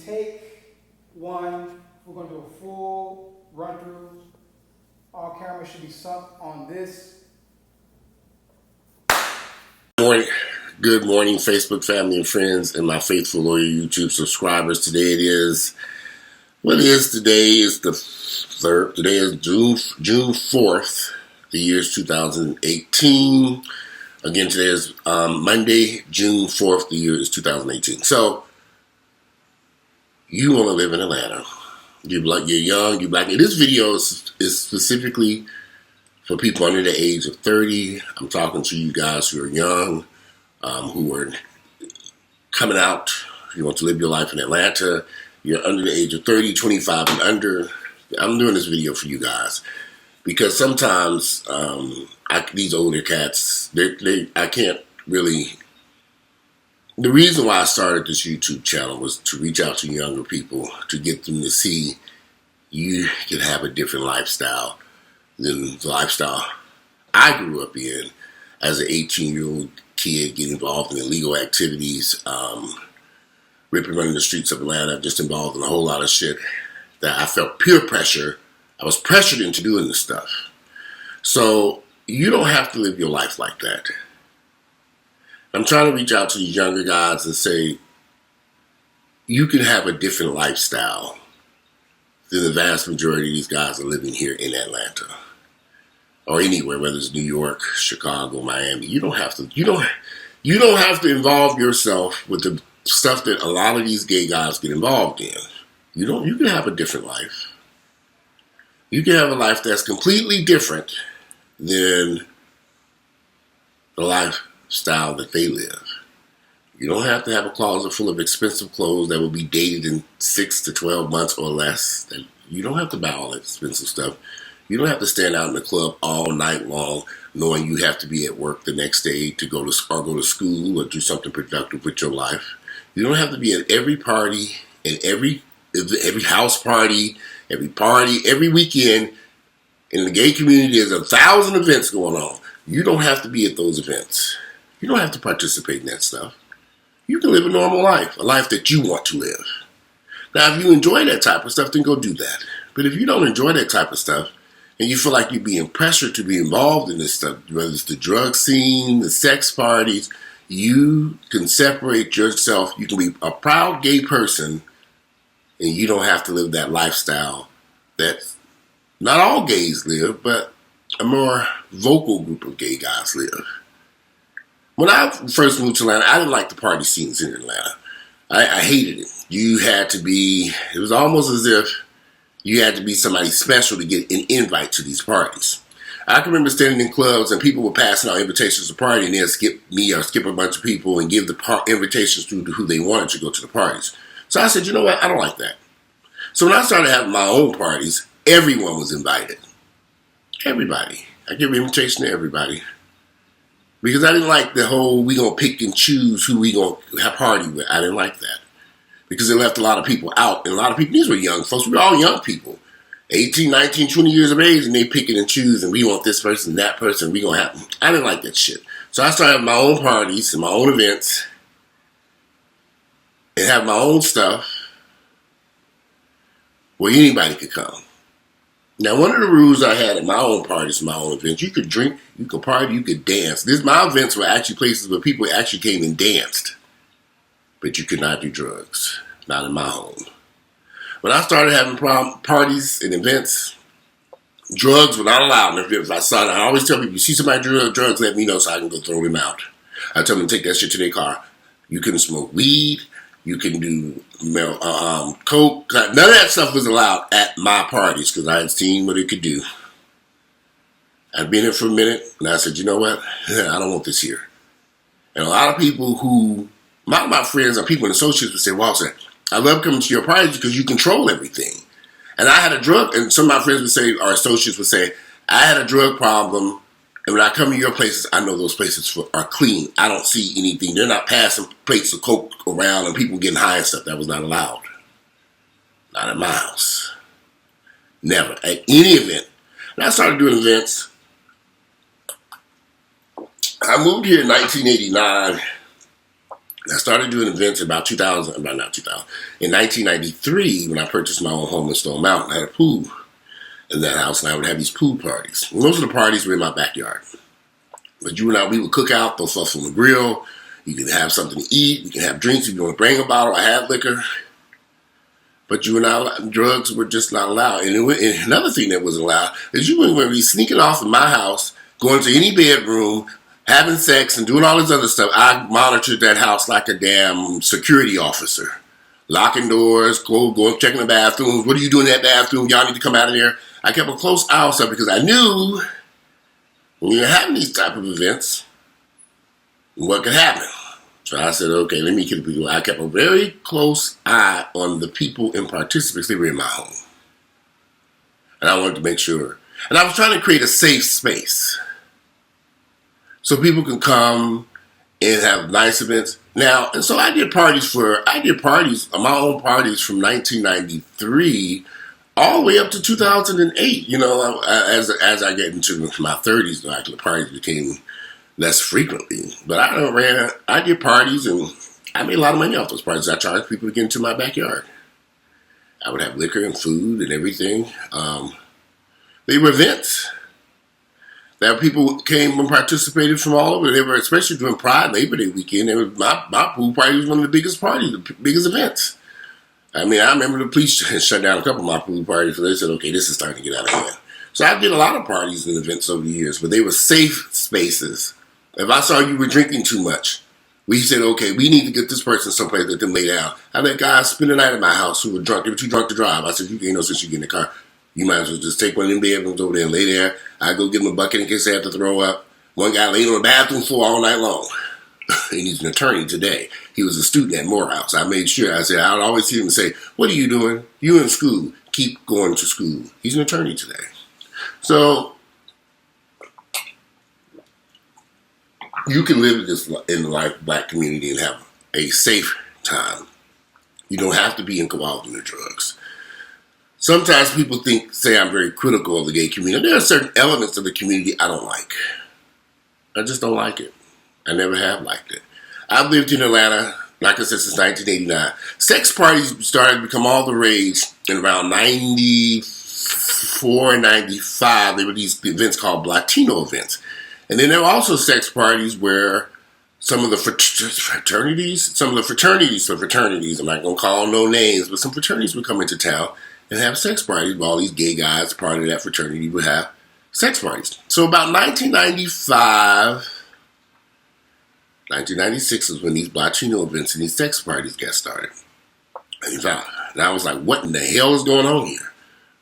take one, we're going to do a full run through. All cameras should be sunk on this. Good morning, Facebook family and friends, and my faithful loyal YouTube subscribers. Today is the third. Today is June 4th. The year is 2018. Again, today is Monday, June 4th. The year is 2018. So, you want to live in Atlanta. You're young, you're black. And this video is specifically for people under the age of 30. I'm talking to you guys who are young, who are coming out. You want to live your life in Atlanta. You're under the age of 30, 25 and under. I'm doing this video for you guys because sometimes these older cats, I can't really. The reason why I started this YouTube channel was to reach out to younger people, to get them to see you can have a different lifestyle than the lifestyle I grew up in as an 18-year-old kid, getting involved in illegal activities, ripping running the streets of Atlanta, just involved in a whole lot of shit that I felt peer pressure. I was pressured into doing this stuff. So you don't have to live your life like that. I'm trying to reach out to these younger guys and say, you can have a different lifestyle than the vast majority of these guys are living here in Atlanta or anywhere, whether it's New York, Chicago, Miami. You don't have to involve yourself with the stuff that a lot of these gay guys get involved in. You can have a different life. You can have a life that's completely different than the lifestyle that they live. You don't have to have a closet full of expensive clothes that will be dated in 6 to 12 months or less. You don't have to buy all that expensive stuff. You don't have to stand out in the club all night long knowing you have to be at work the next day to go to school or do something productive with your life. You don't have to be at every party and every house party, every weekend. In the gay community, there's 1,000 events going on. You don't have to be at those events. You don't have to participate in that stuff. You can live a normal life, a life that you want to live. Now, if you enjoy that type of stuff, then go do that. But if you don't enjoy that type of stuff, and you feel like you're being pressured to be involved in this stuff, whether it's the drug scene, the sex parties, you can separate yourself. You can be a proud gay person, and you don't have to live that lifestyle that not all gays live, but a more vocal group of gay guys live. When I first moved to Atlanta, I didn't like the party scenes in Atlanta. I hated it. It was almost as if you had to be somebody special to get an invite to these parties. I can remember standing in clubs and people were passing out invitations to party and they'd skip me or skip a bunch of people and give the invitations to who they wanted to go to the parties. So I said, you know what? I don't like that. So when I started having my own parties, everyone was invited. Everybody. I give an invitation to everybody. Because I didn't like the whole we gonna pick and choose who we gonna have party with. I didn't like that. Because it left a lot of people out. And a lot of people, these were young folks. We were all young people. 18, 19, 20 years of age. And they picking and choose. And we want this person, that person. We gonna have. I didn't like that shit. So I started having my own parties and my own events. And have my own stuff. Where anybody could come. Now, one of the rules I had at my own parties, my own events, you could drink, you could party, you could dance. My events were actually places where people actually came and danced. But you could not do drugs. Not in my home. When I started having parties and events, drugs were not allowed. If I always tell people, you see somebody do drugs, let me know so I can go throw them out. I tell them to take that shit to their car. You couldn't smoke weed. You can do coke. None of that stuff was allowed at my parties because I had seen what it could do. I'd been there for a minute, and I said, you know what? I don't want this here. And a lot of people my friends and people and associates would say, well, sir, I love coming to your parties because you control everything. And I had a drug, and some of my friends would say, our associates would say, I had a drug problem. And when I come to your places, I know those places are clean. I don't see anything. They're not passing plates of coke around and people getting high and stuff. That was not allowed. Not at my house. Never. At any event. And I started doing events. I moved here in 1989. I started doing events about 2000, about not 2000, in 1993 when I purchased my own home in Stone Mountain. I had a pool in that house, and I would have these pool parties. And most of the parties were in my backyard. But you and I, we would cook out, throw stuff on the grill. You can have something to eat. You can have drinks if you want to bring a bottle. I had liquor. But you and I, drugs were just not allowed. And another thing that wasn't allowed is you wouldn't be sneaking off of my house, going to any bedroom, having sex, and doing all this other stuff. I monitored that house like a damn security officer. Locking doors, going, checking the bathrooms. What are you doing in that bathroom? Y'all need to come out of there. I kept a close eye on stuff because I knew when you're having these type of events, what could happen. So I said, okay, let me get people. I kept a very close eye on the people and participants. They were in my home. And I wanted to make sure. And I was trying to create a safe space so people can come and have nice events. Now, and so I did parties, my own parties from 1993 all the way up to 2008. You know, as I get into my 30s, like the parties became less frequently. But I did parties, and I made a lot of money off those parties. I charged people to get into my backyard. I would have liquor and food and everything. They were events that people came and participated from all over. They were, especially during Pride Labor Day weekend. My pool party was one of the biggest parties, the biggest events. I mean, I remember the police shut down a couple of my pool parties, so they said, okay, this is starting to get out of hand. So I did a lot of parties and events over the years, but they were safe spaces. If I saw you were drinking too much, we said, okay, we need to get this person someplace that them lay down. I let guys spend the night at my house who were drunk. They were too drunk to drive. I said, you ain't no sense you get in the car. You might as well just take one of them bedrooms over there and lay there. I go give them a bucket in case they have to throw up. One guy laid on the bathroom floor all night long. And he's an attorney today. He was a student at Morehouse. I made sure. I said, I would always see him and say, what are you doing? You in school. Keep going to school. He's an attorney today. So you can live in the black community and have a safe time. You don't have to be involved in the drugs. Sometimes people say I'm very critical of the gay community. There are certain elements of the community I don't like. I just don't like it. I never have liked it. I've lived in Atlanta, like I said, since 1989. Sex parties started to become all the rage in around 94 and 95. There were these events called Latino events. And then there were also sex parties where some of the fraternities, I'm not going to call no names, but some fraternities would come into town and have sex parties. All these gay guys, part of that fraternity, would have sex parties. So about 1995... 1996 is when these Latino events and these sex parties got started. And I was like, what in the hell is going on here?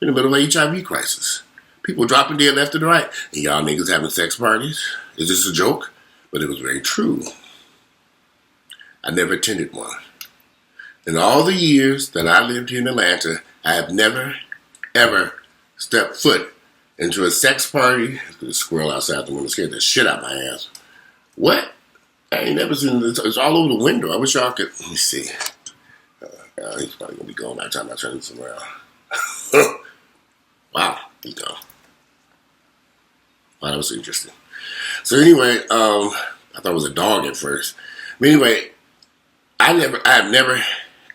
In the middle of an HIV crisis. People dropping dead left and right. And y'all niggas having sex parties? Is this a joke? But it was very true. I never attended one. In all the years that I lived here in Atlanta, I have never, ever stepped foot into a sex party. There's a squirrel outside the window scared the shit out of my ass. What? I ain't never seen it. It's all over the window. I wish y'all could. Let me see. He's probably going to be gone by the time I turn this around. Wow, he's gone. Wow, that was interesting. So anyway, I thought it was a dog at first. But anyway, I have never,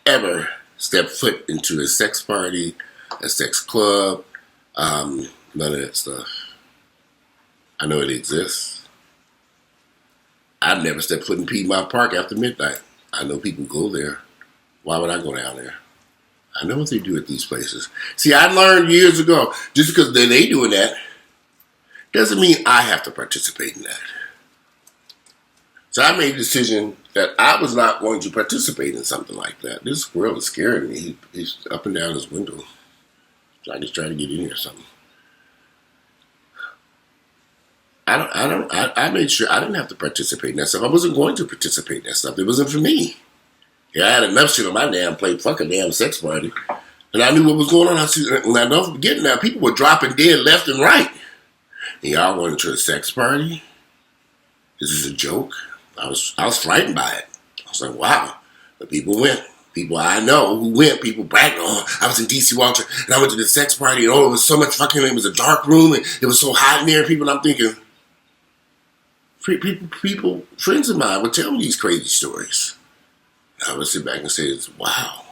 ever stepped foot into a sex party, a sex club, none of that stuff. I know it exists. I've never stepped foot in Piedmont Park after midnight. I know people go there. Why would I go down there? I know what they do at these places. See, I learned years ago, just because they doing that, doesn't mean I have to participate in that. So I made a decision that I was not going to participate in something like that. This squirrel is scaring me. He's up and down his window. So I just trying to get in here or something. I made sure I didn't have to participate in that stuff. I wasn't going to participate in that stuff. It wasn't for me. Yeah, I had enough shit on my damn plate, fucking damn sex party. And I knew what was going on. Now, don't forget now, people were dropping dead left and right. And y'all going to a sex party? This is a joke? I was frightened by it. I was like, wow. But people went. People I know who went, people bragged, I was in D.C. Walter, and I went to the sex party, and it was so much fucking, it was a dark room, and it was so hot in there, and I'm thinking, people, friends of mine would tell me these crazy stories. I would sit back and say, wow.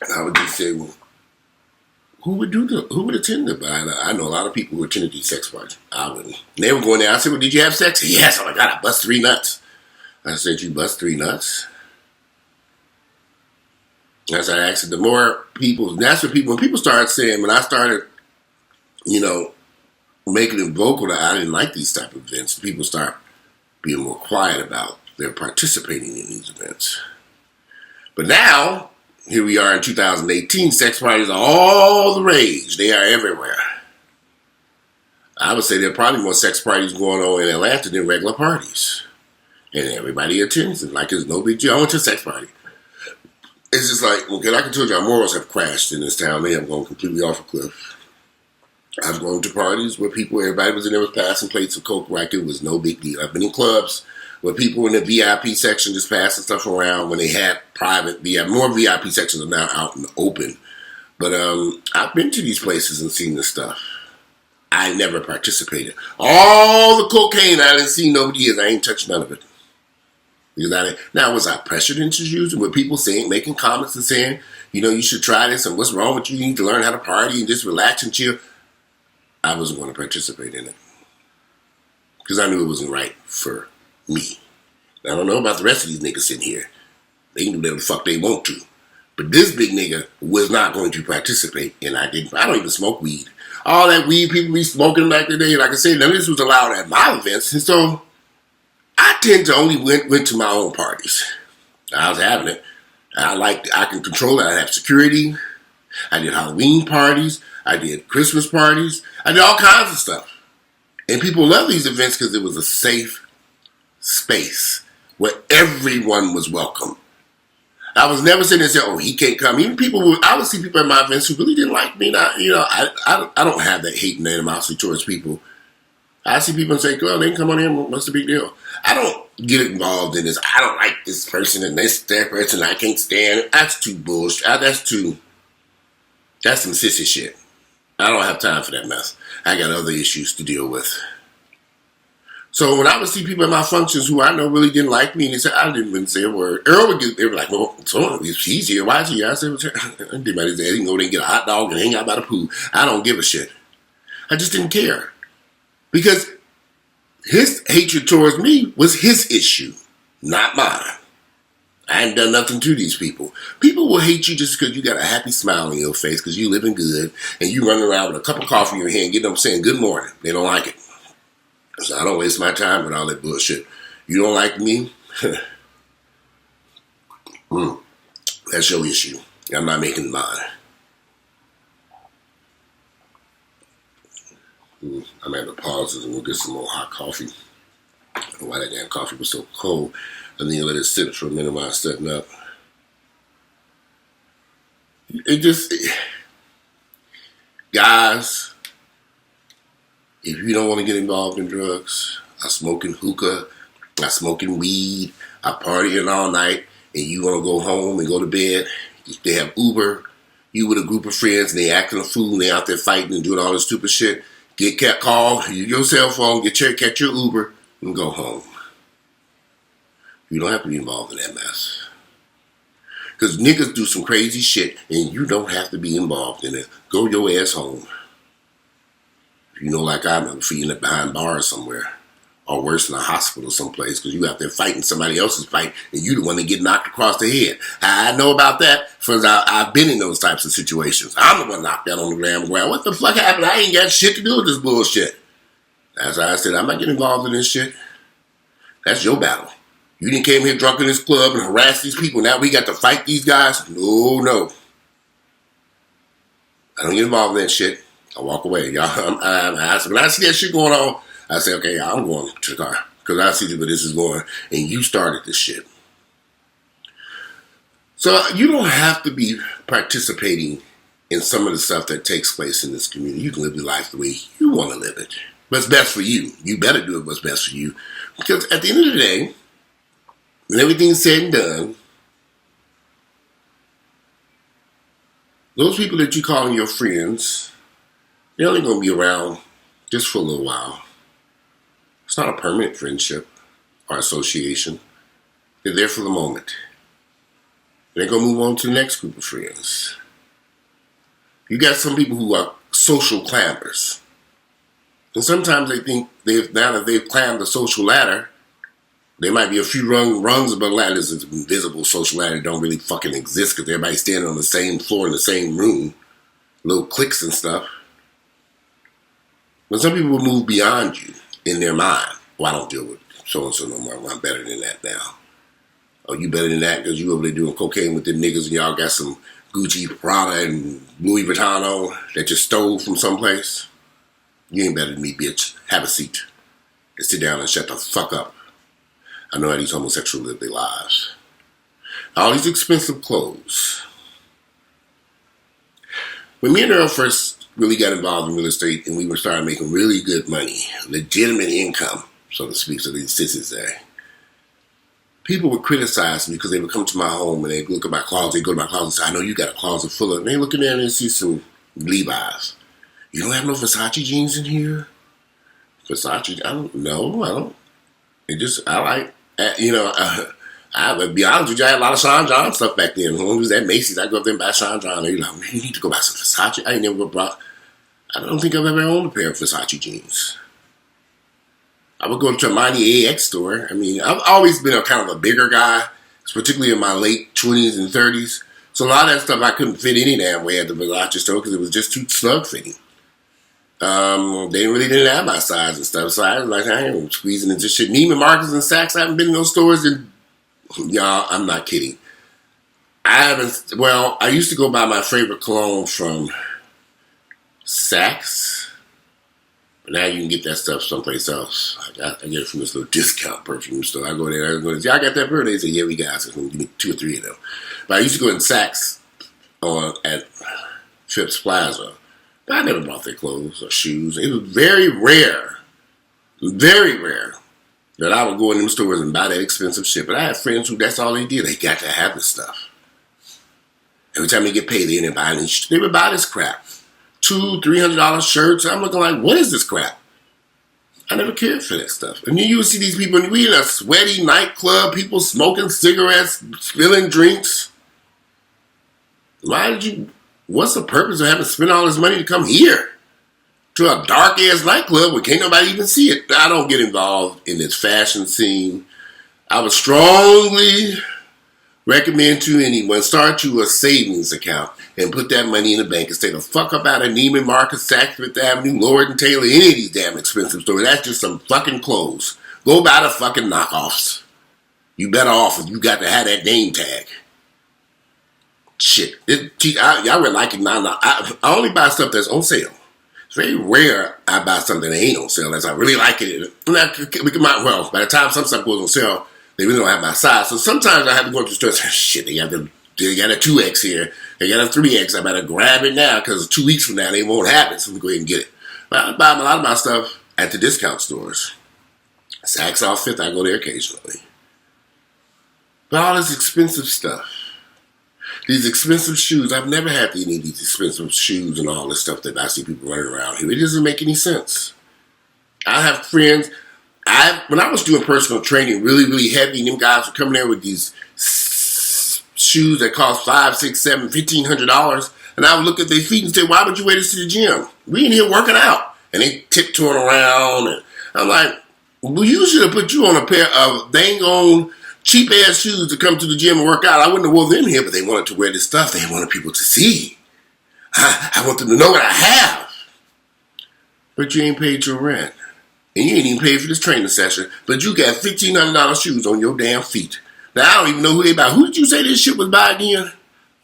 And I would just say, well, who would attend it? But I know a lot of people who attended these sex parties. I wouldn't. And they were going there. I said, well, did you have sex? Yes. Oh my God, I bust 3 nuts. I said, you bust 3 nuts? As I asked, the more people, that's what people, when people started saying, when I started, making it vocal that I didn't like these type of events, people start being more quiet about their participating in these events. But now, here we are in 2018, sex parties are all the rage. They are everywhere. I would say there are probably more sex parties going on in Atlanta than regular parties. And everybody attends it like it's no big deal. I went to a sex party. It's just like, okay, like I told you, our morals have crashed in this town. They have gone completely off a cliff. I've gone to parties where everybody was in there was passing plates of Coke like it was no big deal. I've been in clubs where people in the VIP section just passing stuff around when they had private VIP. More VIP sections are now out in the open. But I've been to these places and seen this stuff. I never participated. All the cocaine I didn't see nobody is. I ain't touched none of it. Now, was I pressured into using? Were people making comments and saying, you should try this and what's wrong with you? You need to learn how to party and just relax and chill. I wasn't going to participate in it because I knew it wasn't right for me. Now, I don't know about the rest of these niggas sitting here. They can do whatever the fuck they want to. But this big nigga was not going to participate, and I didn't. I don't even smoke weed. All that weed people be smoking back in the day, like I said, none of this was allowed at my events, and so I tend to only went to my own parties. I was having it. I can control it. I have security. I did Halloween parties. I did Christmas parties. I did all kinds of stuff. And people love these events because it was a safe space where everyone was welcome. I was never sitting there saying, oh, he can't come. Even I would see people at my events who really didn't like me. I don't have that hate and animosity towards people. I see people and say, well, they can come on in. What's the big deal? I don't get involved in this. I don't like this person and that person I can't stand it. That's too bullshit. That's some sissy shit. I don't have time for that mess. I got other issues to deal with. So when I would see people at my functions who I know really didn't like me, and they said, I didn't even say a word. Earl they were like, well, he's here. Why is he here? I said, I did my day. He can go there and get a hot dog and hang out by the pool. I don't give a shit. I just didn't care. Because his hatred towards me was his issue, not mine. I ain't done nothing to these people. People will hate you just because you got a happy smile on your face because you living good and you running around with a cup of coffee in your hand getting them saying good morning. They don't like it. So I don't waste my time with all that bullshit. You don't like me? That's your issue. I'm not making mine. I'm at the pauses and we'll get some more hot coffee. I don't know why that damn coffee was so cold. And then you let it sit for a minute while I'm setting up. Guys, if you don't want to get involved in drugs, I smoking hookah, I smoking weed, I partying all night, and you want to go home and go to bed, they have Uber, you with a group of friends, and they acting a fool, and they out there fighting and doing all this stupid shit, call your cell phone, catch your Uber, and go home. You don't have to be involved in that mess. Because niggas do some crazy shit, and you don't have to be involved in it. Go your ass home. You know, like I'm feeding it behind bars somewhere. Or worse, in a hospital someplace, because you out there fighting somebody else's fight, and you the one that get knocked across the head. I know about that, because I've been in those types of situations. I'm the one knocked out on the ground. What the fuck happened? I ain't got shit to do with this bullshit. That's why I said, I'm not getting involved in this shit. That's your battle. You didn't came here drunk in this club and harass these people. Now we got to fight these guys? No. I don't get involved in that shit. I walk away. Y'all, when I see that shit going on, I say, okay, I'm going to the car. Because I see where this is going. And you started this shit. So you don't have to be participating in some of the stuff that takes place in this community. You can live your life the way you want to live it. What's best for you. You better do it what's best for you. Because at the end of the day, when everything's said and done, those people that you calling your friends, they're only going to be around just for a little while. It's not a permanent friendship or association. They're there for the moment. They're going to move on to the next group of friends. You got some people who are social climbers. And sometimes they think now that they've climbed the social ladder, there might be a few rungs above the ladder. There's an invisible social ladder that don't really fucking exist because everybody's standing on the same floor in the same room. Little cliques and stuff. But some people will move beyond you in their mind. Well, I don't deal with so-and-so no more. I'm better than that now. Oh, you better than that because you over there doing cocaine with them niggas and y'all got some Gucci, Prada, and Louis Vuitton on that you stole from someplace. You ain't better than me, bitch. Have a seat. And sit down and shut the fuck up. I know how these homosexuals live their lives. All these expensive clothes. When me and Earl first really got involved in real estate and we were starting making really good money, legitimate income, so to speak, so these sissies say, people would criticize me because they would come to my home and they'd look at my closet, they'd go to my closet and say, I know you got a closet full of, and they look in there and they see some Levi's. You don't have no Versace jeans in here? Versace, I don't. It just, I like, I would be honest with you, I had a lot of Sean John stuff back then. When I was at Macy's, I'd go up there and buy Sean John. They'd be like, man, you need to go buy some Versace. I don't think I've ever owned a pair of Versace jeans. I would go to a Miami AX store. I mean, I've always been a kind of a bigger guy, particularly in my late 20s and 30s. So a lot of that stuff I couldn't fit any damn way at the Versace store because it was just too snug fitting. They really didn't have my size and stuff, so I was like, I ain't squeezing into shit. Neiman Marcus and Saks, I haven't been in those stores in, y'all, I'm not kidding. I used to go buy my favorite cologne from Saks, but now you can get that stuff someplace else. I get it from this little discount perfume store. I go there, y'all got that bird? They say, yeah, we got it. So give me 2 or 3 of them. But I used to go in Saks at Phipps Plaza. But I never bought their clothes or shoes. It was very rare that I would go in them stores and buy that expensive shit. But I had friends who that's all they did. They got to have this stuff. Every time they get paid, they didn't buy any shit. They would buy this crap. $200-$300 shirts. I'm looking like, what is this crap? I never cared for that stuff. And you would see these people, we in a sweaty nightclub, people smoking cigarettes, spilling drinks. What's the purpose of having to spend all this money to come here? To a dark-ass nightclub where can't nobody even see it. I don't get involved in this fashion scene. I would strongly recommend to anyone, start you a savings account and put that money in the bank and stay the fuck up out of Neiman Marcus, Saks Fifth Avenue, Lord & Taylor, any of these damn expensive stores. That's just some fucking clothes. Go buy the fucking knockoffs. You better off if you got to have that name tag. Shit. Y'all would like it now. I only buy stuff that's on sale. It's very rare I buy something that ain't on sale unless I really like it. By the time some stuff goes on sale, they really don't have my size. So sometimes I have to go to the store and say, shit, they got a 2X here. They got a 3X. I better grab it now because 2 weeks from now they won't have it. So we go ahead and get it. But I buy a lot of my stuff at the discount stores. Saks off Fifth, I go there occasionally. But all this expensive stuff. These expensive shoes, I've never had any of these expensive shoes and all this stuff that I see people running around here. It doesn't make any sense. I have friends, when I was doing personal training really, really heavy, and them guys were coming there with these shoes that cost $500, $600, $700, $1,500, and I would look at their feet and say, why would you wear this to the gym? We in here working out. And they tiptoeing around, and I'm like, well, you should have put you on a pair of dang on cheap-ass shoes to come to the gym and work out. I wouldn't have worn them here, but they wanted to wear this stuff. They wanted people to see. I want them to know what I have. But you ain't paid your rent. And you ain't even paid for this training session. But you got $1,500 shoes on your damn feet. Now, I don't even know who they buy. Who did you say this shit was by again?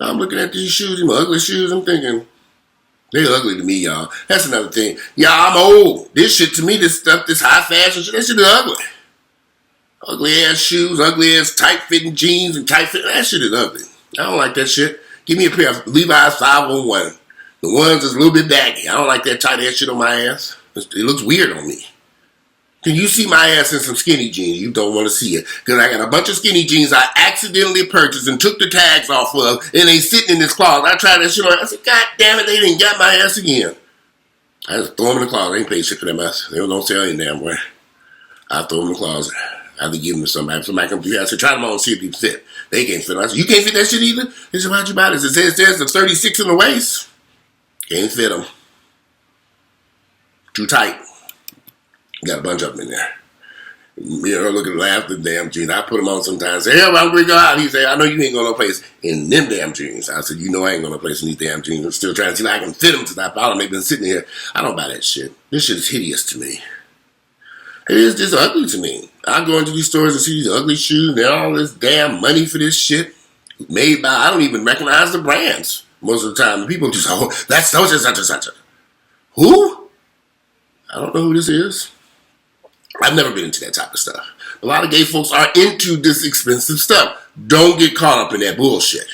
I'm looking at these shoes, these ugly shoes. I'm thinking, they're ugly to me, y'all. That's another thing. Y'all, I'm old. This shit to me, this stuff, this high fashion shit, that shit is ugly. Ugly ass shoes, ugly ass tight fitting jeans and tight fitting. That shit is ugly. I don't like that shit. Give me a pair of Levi's 501. The ones that's a little bit baggy. I don't like that tight ass shit on my ass. It looks weird on me. Can you see my ass in some skinny jeans? You don't want to see it. Because I got a bunch of skinny jeans I accidentally purchased and took the tags off of, and they sitting in this closet. I tried that shit on. I said, God damn it, they didn't got my ass again. I just throw them in the closet. I ain't paid shit for them ass. They don't sell any damn way. I throw them in the closet. I have to give them to somebody. If somebody comes to you, I said, try them on and see if you fit. They can't fit. I said, you can't fit that shit either? They said, why'd you buy this? It says the 36 in the waist. Can't fit them. Too tight. Got a bunch of them in there. You know, look at laugh at the damn jeans. I put them on sometimes. Say, hey, I'm going to go out. He say, I know you ain't going no place in them damn jeans. I said, you know I ain't going no place in these damn jeans. I'm still trying to see if I can fit them to that bottom. They've been sitting here. I don't buy that shit. This shit is hideous to me. It is just ugly to me. I go into these stores and see these ugly shoes and all this damn money for this shit made by, I don't even recognize the brands most of the time. People just, oh, that's such and such and such. Who? I don't know who this is. I've never been into that type of stuff. A lot of gay folks are into this expensive stuff. Don't get caught up in that bullshit.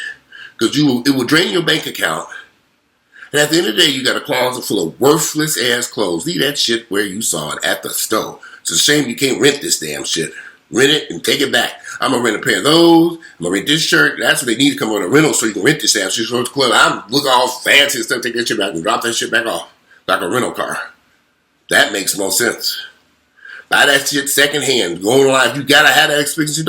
Because it will drain your bank account. And at the end of the day, you got a closet full of worthless ass clothes. Leave that shit where you saw it, at the store. It's a shame you can't rent this damn shit. Rent it and take it back. I'm going to rent a pair of those. I'm going to rent this shirt. That's what they need to come on a rental so you can rent this damn shit. So it's club. I'm look all fancy and stuff. Take that shit back and drop that shit back off. Like a rental car. That makes no sense. Buy that shit secondhand. Go on life. You gotta have that experience.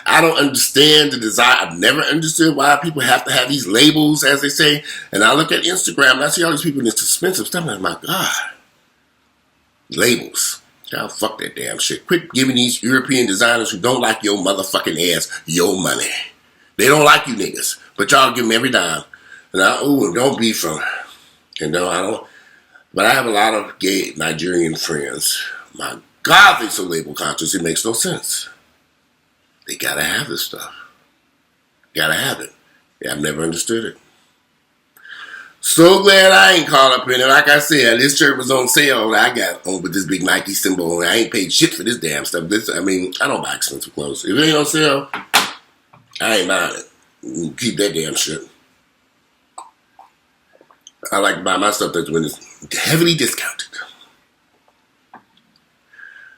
I don't understand the desire. I've never understood why people have to have these labels, as they say. And I look at Instagram and I see all these people in this expensive stuff. And I'm like, God. Labels. Y'all fuck that damn shit. Quit giving these European designers who don't like your motherfucking ass your money. They don't like you niggas. But y'all give them every dime. And don't be from. I don't. But I have a lot of gay Nigerian friends. My God, they're so label conscious, it makes no sense. They gotta have this stuff. Gotta have it. Yeah, I've never understood it. So glad I ain't caught up in it. Like I said, this shirt was on sale. I got on with this big Nike symbol on. I ain't paid shit for this damn stuff. I don't buy expensive clothes. If it ain't on sale, I ain't buying it. Keep that damn shit. I like to buy my stuff that's when it's heavily discounted.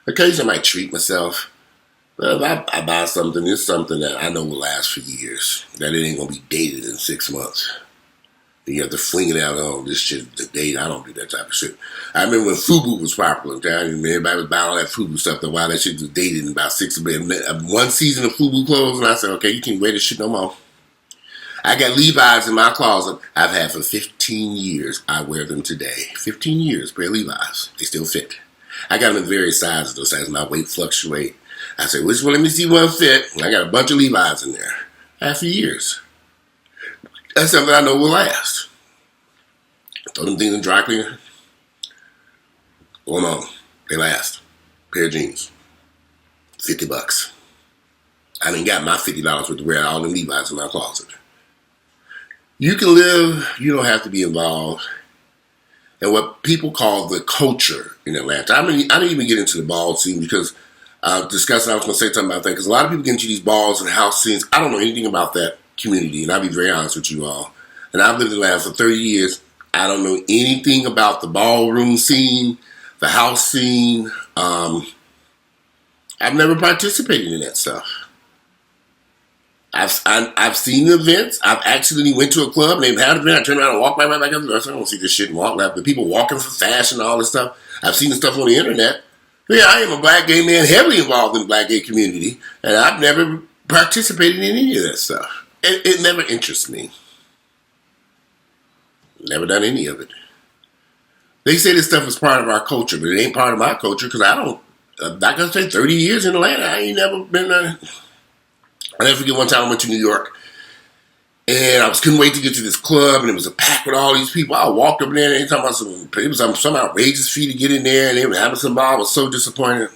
Occasionally I might treat myself. But if I buy something, it's something that I know will last for years. That it ain't going to be dated in 6 months. And you have to fling it out on this shit to date. I don't do that type of shit. I remember when FUBU was popular. Everybody was buying all that FUBU stuff. While that shit was dated in about 6 months. One season of FUBU clothes, and I said, okay, you can't wear this shit no more. I got Levi's in my closet I've had for 15 years. I wear them today. 15 years, pair of Levi's. They still fit. I got them in various sizes. Those sizes, my weight fluctuate. I said, which one? Let me see one fit. And I got a bunch of Levi's in there. I have for years. That's something I know will last. Throw them things in dry cleaner. Going on. They last. Pair of jeans. $50. I done got my $50 worth to wear all them Levi's in my closet. You can live, you don't have to be involved in what people call the culture in Atlanta. I didn't even get into the ball scene because I was going to say something about that, because a lot of people get into these balls and house scenes. I don't know anything about that community, and I'll be very honest with you all. And I've lived in Atlanta for 30 years. I don't know anything about the ballroom scene, the house scene. I've never participated in that stuff. I've seen the events. I've actually went to a club and they've had an event. I turned around and walked right back up. I don't see this shit and walk left. But people walking for fashion and all this stuff. I've seen the stuff on the internet. Yeah, I am a black gay man heavily involved in the black gay community. And I've never participated in any of that stuff. It never interests me. Never done any of it. They say this stuff is part of our culture, but it ain't part of my culture because I don't, like I say, 30 years in Atlanta, I ain't never been I never forget one time I went to New York and I couldn't wait to get to this club and it was a pack with all these people. I walked up there and they talking about it was some outrageous fee to get in there and they were having some ball. I was so disappointed.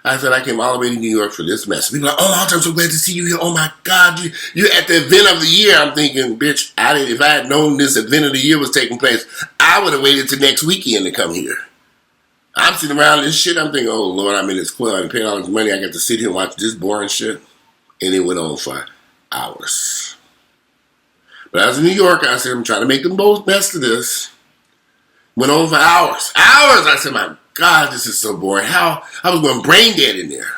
I said I came all the way to New York for this mess. People are like, oh, I'm so glad to see you here. Oh my God, you're at the event of the year. I'm thinking, bitch, if I had known this event of the year was taking place, I would have waited till next weekend to come here. I'm sitting around this shit. I'm thinking, oh Lord, I'm in this club. I'm paying all this money. I got to sit here and watch this boring shit. And it went on for hours. But I was in New York. I said, I'm trying to make the most best of this. Went on for hours. Hours! I said, my God, this is so boring. How? I was going brain dead in there.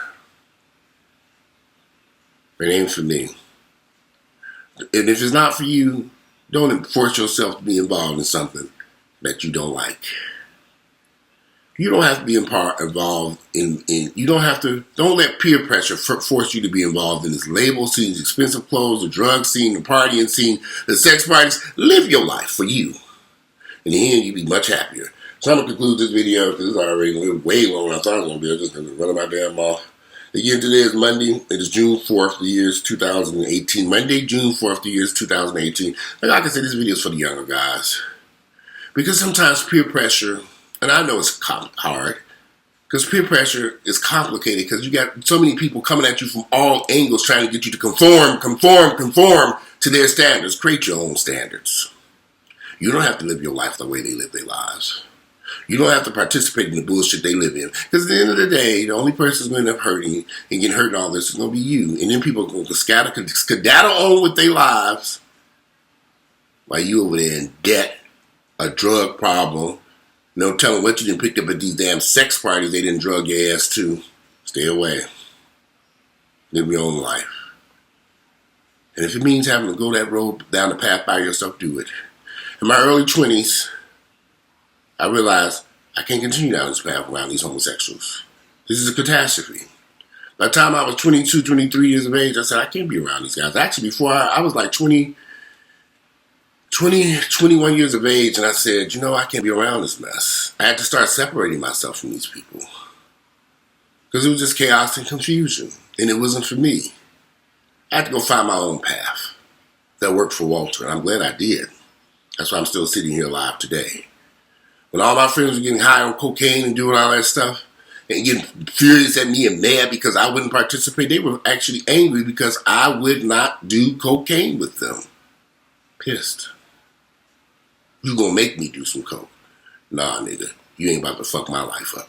It ain't for me. And if it's not for you, don't force yourself to be involved in something that you don't like. You don't have to be involved in, you don't let peer pressure force you to be involved in this label scene, the expensive clothes, the drug scene, the partying scene, the sex parties. Live your life for you. In the end, you'll be much happier. So I'm going to conclude this video because it's already way longer than I thought it was going to be. I'm just going to run my damn mouth. Again, today is Monday. It is June 4th, the year is 2018. Monday, June 4th, the year is 2018. Like I said, this video is for the younger guys. Because sometimes peer pressure, and I know it's hard, because peer pressure is complicated because you got so many people coming at you from all angles trying to get you to conform to their standards. Create your own standards. You don't have to live your life the way they live their lives. You don't have to participate in the bullshit they live in. Because at the end of the day, the only person who's going to end up hurting and getting hurt in all this is going to be you. And then people are going to skedaddle on with their lives while you over there in debt, a drug problem, tell them what you didn't pick up at these damn sex parties they didn't drug your ass to. Stay away. Live your own life. And if it means having to go that road down the path by yourself, do it. In my early 20s, I realized I can't continue down this path around these homosexuals. This is a catastrophe. By the time I was 22, 23 years of age, I said, I can't be around these guys. Actually, before I was like 21 years of age, and I said, I can't be around this mess. I had to start separating myself from these people. Because it was just chaos and confusion, and it wasn't for me. I had to go find my own path that worked for Walter, and I'm glad I did. That's why I'm still sitting here alive today. When all my friends were getting high on cocaine and doing all that stuff, and getting furious at me and mad because I wouldn't participate, they were actually angry because I would not do cocaine with them. Pissed. You gonna make me do some coke? Nah, nigga. You ain't about to fuck my life up.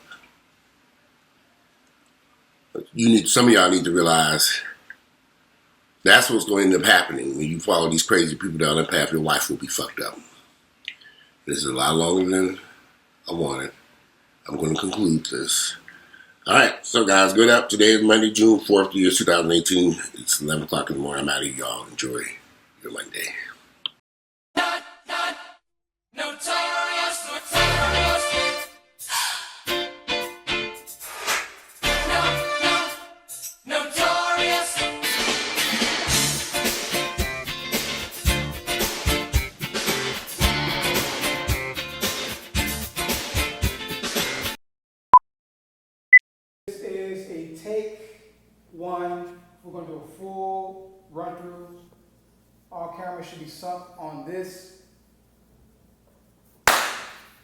Some of y'all need to realize that's what's going to end up happening when you follow these crazy people down that path. Your life will be fucked up. This is a lot longer than I wanted. I'm going to conclude this. All right, so guys, good up. Today is Monday, June 4th, year 2018. It's 11 o'clock in the morning. I'm out of here, y'all. Enjoy your Monday. This is a take one. We're going to do a full run through. All cameras should be sunk on this